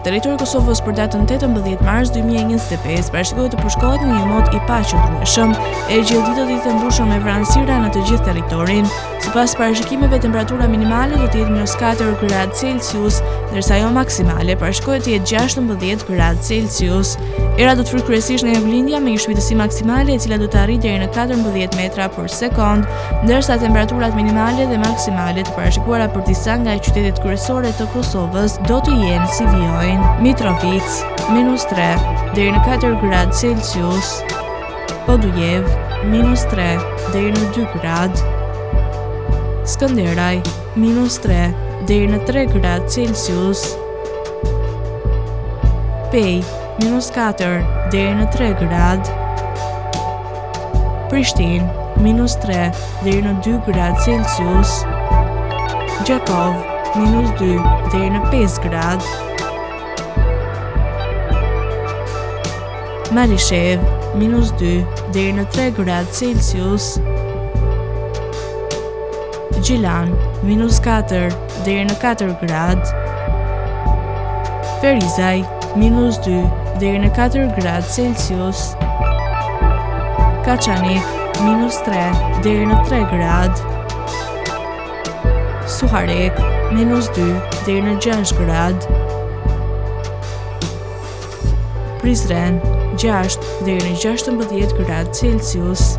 Territori i Kosovës për datën 18 mars 2025 parashikohet të përshkohet në një mod i paqëndrueshëm, e gjithë ditët të mbushur me vranësira në të gjithë territorin. Sipas parashikimeve, temperatura minimale do të jetë -4 gradë Celsius, ndërsa ajo maksimale parashikohet të jetë 16 gradë Celsius. Era do të fryt kryesisht nga juglindja me një shpejtësi maksimale e cila do të arrijë deri në 14 metra për sekond, ndërsa temperaturat minimale dhe maksimale të parashikuara për disa nga qytetet kryesore të Kosovës do të jenë si vijojnë: Mitrovica -3 deri në 4 gradë Celsius, Podujev -3 deri në 2 gradë, Skënderaj -3 deri në 3 gradë Celsius, Pej -4 deri në 3 gradë, Prishtinë -3 deri në 2 gradë Celsius, Gjakov -2 deri në 5 gradë, Malishev -2 deri në 3 gradë Celsius, Gjilan -4 deri në 4 gradë, Ferizaj -2 deri në 4 gradë Celsius, Kaçanik -3 deri në 3 gradë, Suharek -2 deri në 6 gradë, Prizren 6 deri në 16 gradë Celsius,